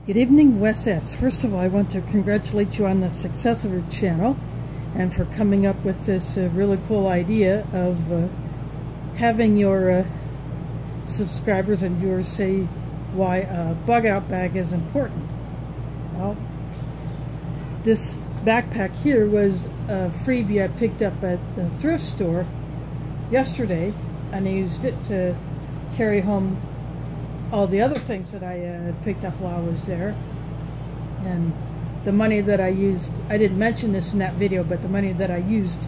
Good evening, Wes S. First of all, I want to congratulate you on the success of your channel and for coming up with this really cool idea of having your subscribers and viewers say why a bug out bag is important. Well, this backpack here was a freebie I picked up at the thrift store yesterday, and I used it to carry home all the other things that I picked up while I was there. And the money that I used, I didn't mention this in that video, but the money that I used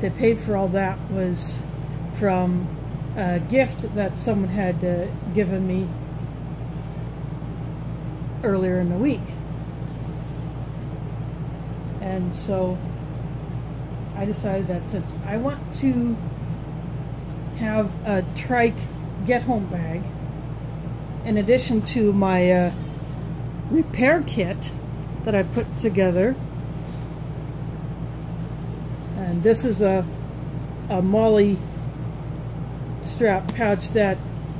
to pay for all that was from a gift that someone had given me earlier in the week. And so I decided that since I want to have a trike get-home bag in addition to my repair kit that I put together, and this is a MOLLE strap pouch that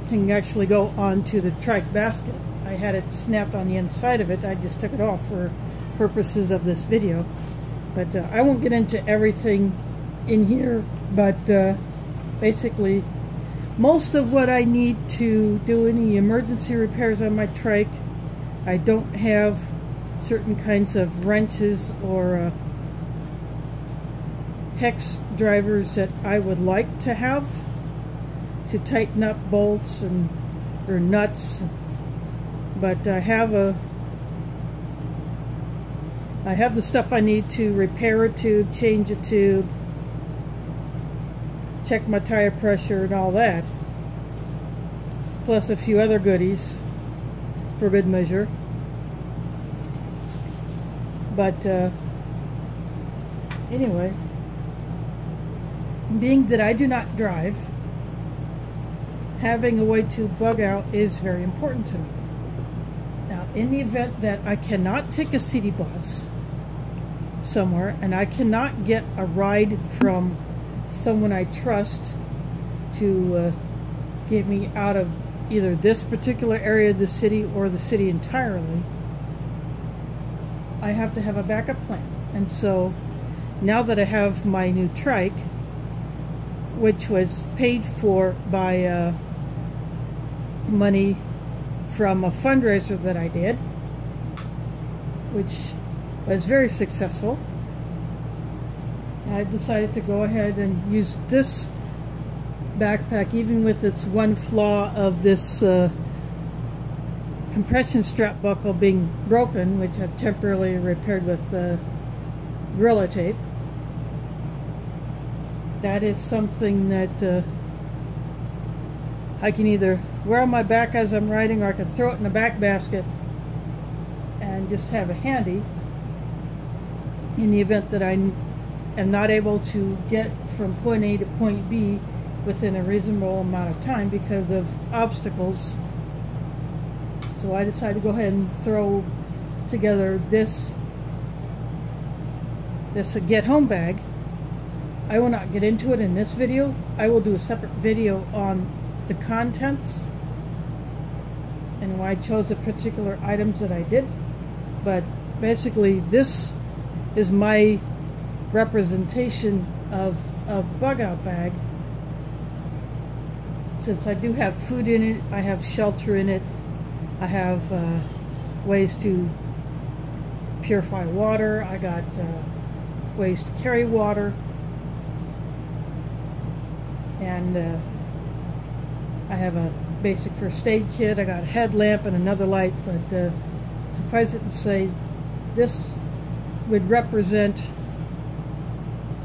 can actually go onto the trike basket. I had it snapped on the inside of it. I just took it off for purposes of this video, but I won't get into everything in here, but basically most of what I need to do any emergency repairs on my trike. I don't have certain kinds of wrenches or hex drivers that I would like to have to tighten up bolts or nuts, but I have the stuff I need to repair a tube, change a tube, check my tire pressure and all that, plus a few other goodies for good measure. But anyway, being that I do not drive, having a way to bug out is very important to me. Now, in the event that I cannot take a city bus somewhere and I cannot get a ride from someone I trust to get me out of either this particular area of the city or the city entirely, I have to have a backup plan. And so now that I have my new trike, which was paid for by money from a fundraiser that I did, which was very successful, I decided to go ahead and use this backpack, even with its one flaw of this compression strap buckle being broken, which I've temporarily repaired with Gorilla Tape. That is something that I can either wear on my back as I'm riding, or I can throw it in the back basket and just have it handy in the event that I am not able to get from point A to point B within a reasonable amount of time because of obstacles. So I decided to go ahead and throw together this get-home bag. I will not get into it in this video. I will do a separate video on the contents and why I chose the particular items that I did. But basically, this is my representation of a bug out bag. Since I do have food in it, I have shelter in it, I have ways to purify water, I got ways to carry water, and I have a basic first aid kit. I got a headlamp and another light, but suffice it to say, this would represent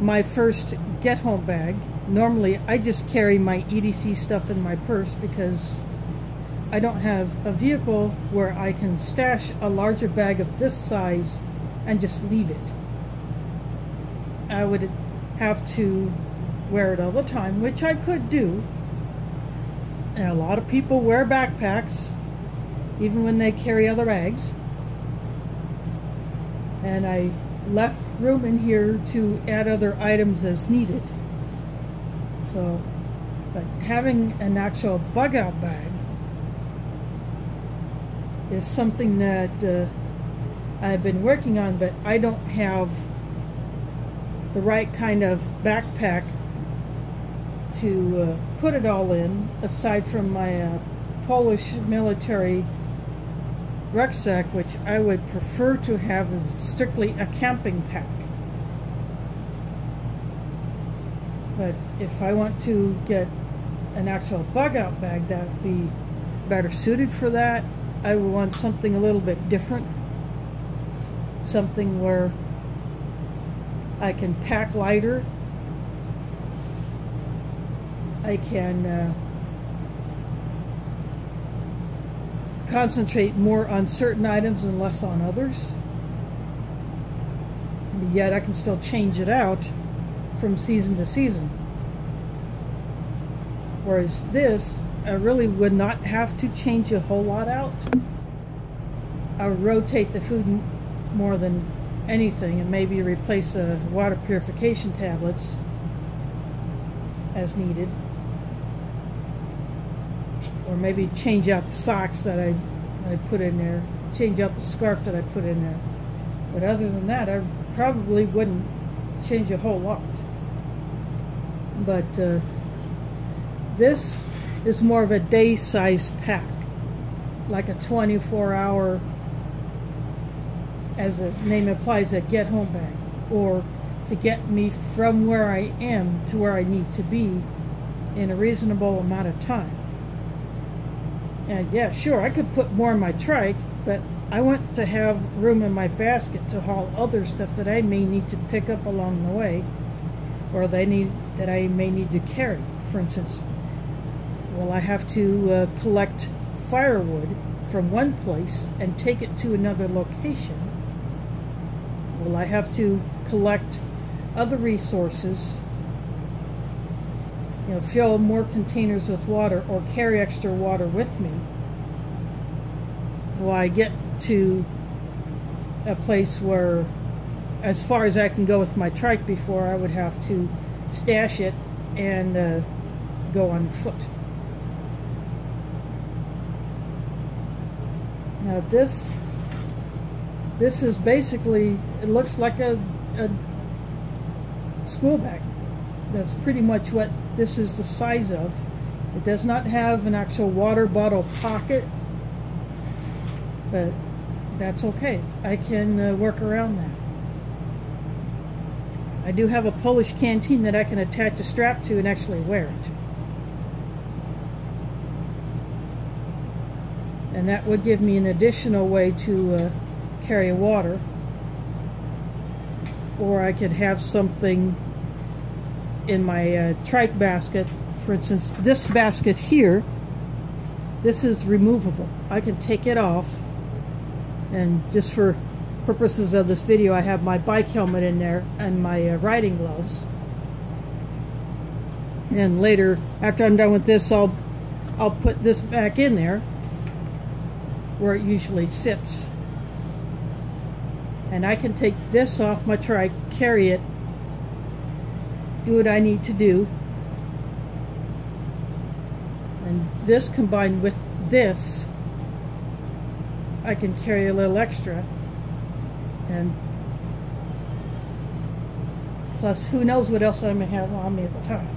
my first get-home bag. Normally, I just carry my EDC stuff in my purse because I don't have a vehicle where I can stash a larger bag of this size and just leave it. I would have to wear it all the time, which I could do. And a lot of people wear backpacks even when they carry other bags. And I left room in here to add other items as needed. So, but having an actual bug out bag is something that I've been working on, but I don't have the right kind of backpack to put it all in, aside from my Polish military rucksack, which I would prefer to have as strictly a camping pack. But if I want to get an actual bug-out bag that would be better suited for that, I would want something a little bit different. Something where I can pack lighter. I can concentrate more on certain items and less on others. But yet I can still change it out from season to season. Whereas this, I really would not have to change a whole lot out. I would rotate the food more than anything, and maybe replace the water purification tablets as needed. Or maybe change out the socks that I put in there, change out the scarf that I put in there. But other than that, I probably wouldn't change a whole lot. But this is more of a day-sized pack, like a 24-hour, as the name implies, a get-home bag, or to get me from where I am to where I need to be in a reasonable amount of time. And yeah, sure, I could put more in my trike, but I want to have room in my basket to haul other stuff that I may need to pick up along the way, or that I may need to carry. For instance, will I have to collect firewood from one place and take it to another location? Will I have to collect other resources, fill more containers with water, or carry extra water with me? Will I get to a place where, as far as I can go with my trike before, I would have to stash it and go on foot? Now this is basically, it looks like a school bag. That's pretty much what this is the size of. It does not have an actual water bottle pocket, but that's okay. I can work around that. I do have a Polish canteen that I can attach a strap to and actually wear it. And that would give me an additional way to carry water. Or I could have something in my trike basket. For instance, this basket here, this is removable. I can take it off, and just for purposes of this video, I have my bike helmet in there and my riding gloves. And later, after I'm done with this, I'll put this back in there where it usually sits. And I can take this off my trike, carry it, do what I need to do. And this combined with this, I can carry a little extra. And plus, who knows what else I may have on me at the time.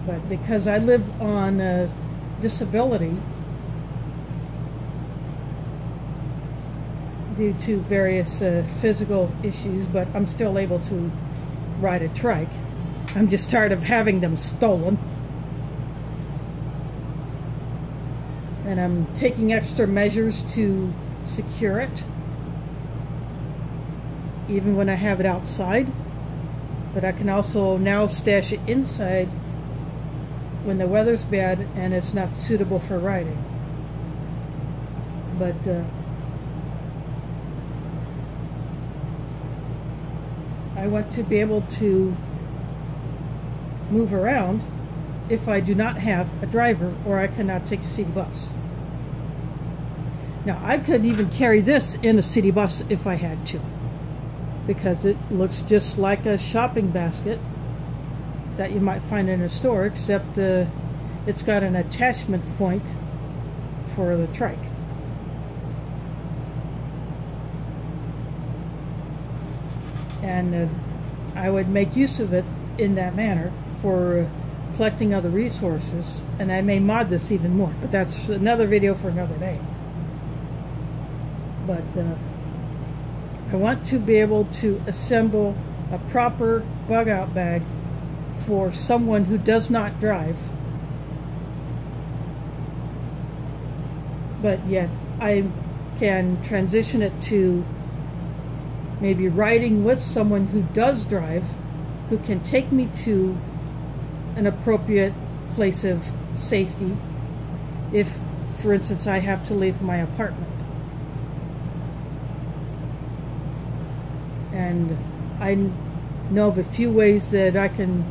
But because I live on disability due to various physical issues, but I'm still able to ride a trike. I'm just tired of having them stolen. And I'm taking extra measures to secure it, even when I have it outside. But I can also now stash it inside when the weather's bad and it's not suitable for riding. But I want to be able to move around if I do not have a driver, or I cannot take a city bus. Now, I could even carry this in a city bus if I had to, because it looks just like a shopping basket that you might find in a store, except it's got an attachment point for the trike. and I would make use of it in that manner for collecting other resources, and I may mod this even more, but that's another video for another day. But I want to be able to assemble a proper bug out bag for someone who does not drive, but yet I can transition it to maybe riding with someone who does drive, who can take me to an appropriate place of safety if, for instance, I have to leave my apartment. And I know of a few ways that I can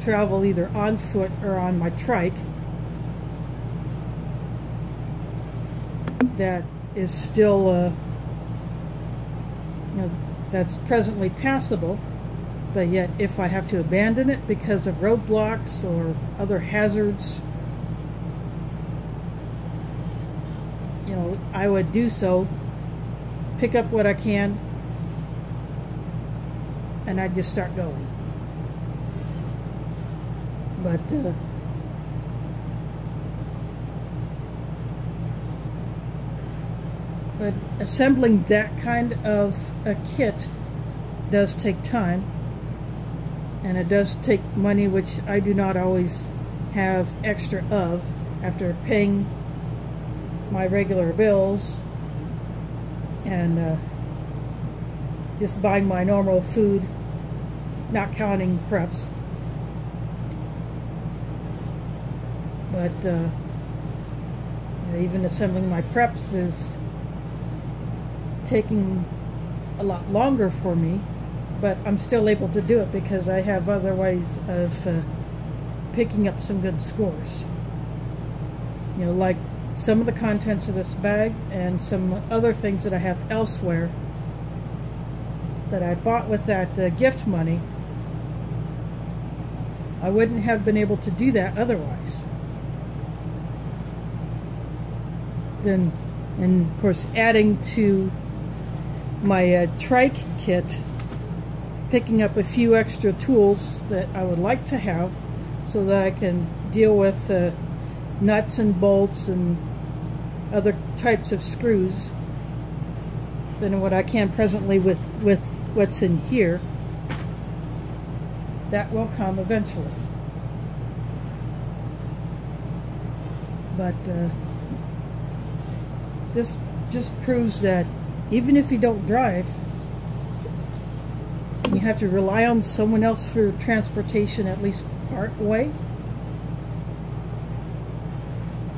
travel either on foot or on my trike that is still that's presently passable, but yet if I have to abandon it because of roadblocks or other hazards, I would do so, pick up what I can, and I'd just start going. But assembling that kind of a kit does take time, and it does take money, which I do not always have extra of after paying my regular bills and just buying my normal food, not counting preps. But even assembling my preps is taking a lot longer for me, but I'm still able to do it because I have other ways of picking up some good scores. Like some of the contents of this bag and some other things that I have elsewhere that I bought with that gift money. I wouldn't have been able to do that otherwise. Then, and of course, adding to my trike kit, picking up a few extra tools that I would like to have so that I can deal with nuts and bolts and other types of screws than what I can presently with what's in here. That will come eventually. But this just proves that even if you don't drive, you have to rely on someone else for transportation at least part way.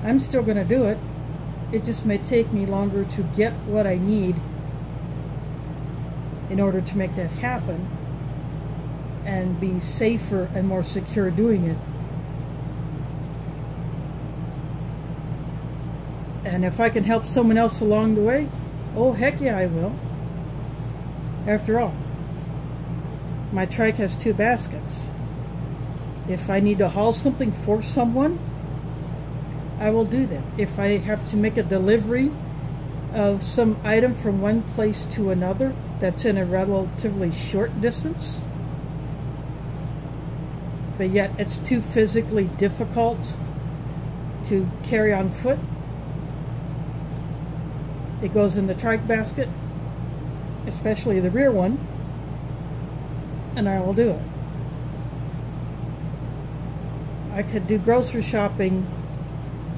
I'm still going to do it. It just may take me longer to get what I need in order to make that happen and be safer and more secure doing it. And if I can help someone else along the way, oh heck yeah, I will. After all, my trike has 2 baskets. If I need to haul something for someone, I will do that. If I have to make a delivery of some item from one place to another that's in a relatively short distance, but yet it's too physically difficult to carry on foot, it goes in the trike basket, especially the rear one, and I will do it. I could do grocery shopping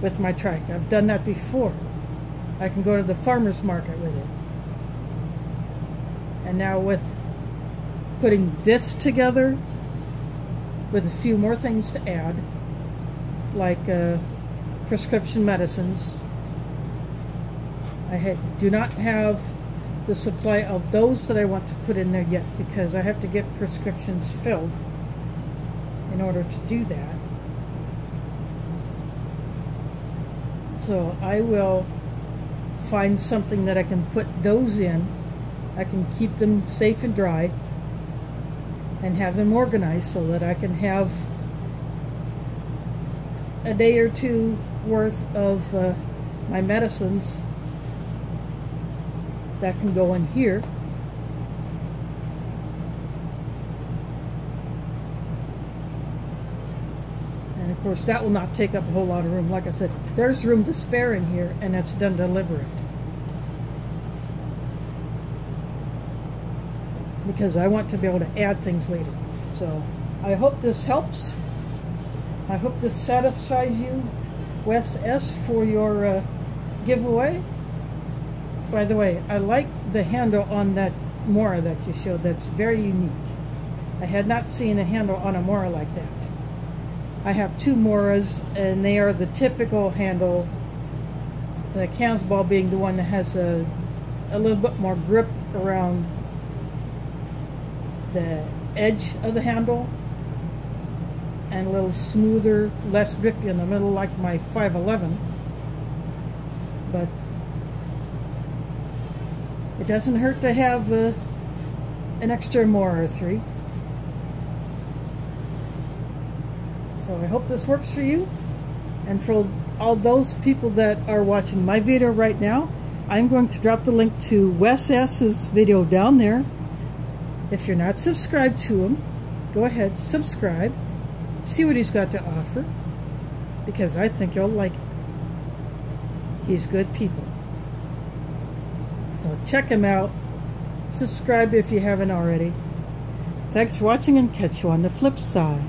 with my trike. I've done that before. I can go to the farmer's market with it. And now with putting this together with a few more things to add, like prescription medicines, I do not have the supply of those that I want to put in there yet because I have to get prescriptions filled in order to do that. So I will find something that I can put those in. I can keep them safe and dry and have them organized so that I can have a day or two worth of my medicines that can go in here, Of course, that will not take up a whole lot of room. Like I said, there's room to spare in here, and that's done deliberate. Because I want to be able to add things later. So, I hope this helps. I hope this satisfies you, Wes S., for your giveaway. By the way, I like the handle on that Mora that you showed. That's very unique. I had not seen a handle on a Mora like that. I have two Moras, and they are the typical handle. The Kansball being the one that has a little bit more grip around the edge of the handle, and a little smoother, less grippy in the middle, like my 511. But it doesn't hurt to have an extra Mora or 3. So I hope this works for you. And for all those people that are watching my video right now, I'm going to drop the link to Wes S.'s video down there. If you're not subscribed to him, go ahead, subscribe. See what he's got to offer, because I think you'll like it. He's good people. So check him out. Subscribe if you haven't already. Thanks for watching, and catch you on the flip side.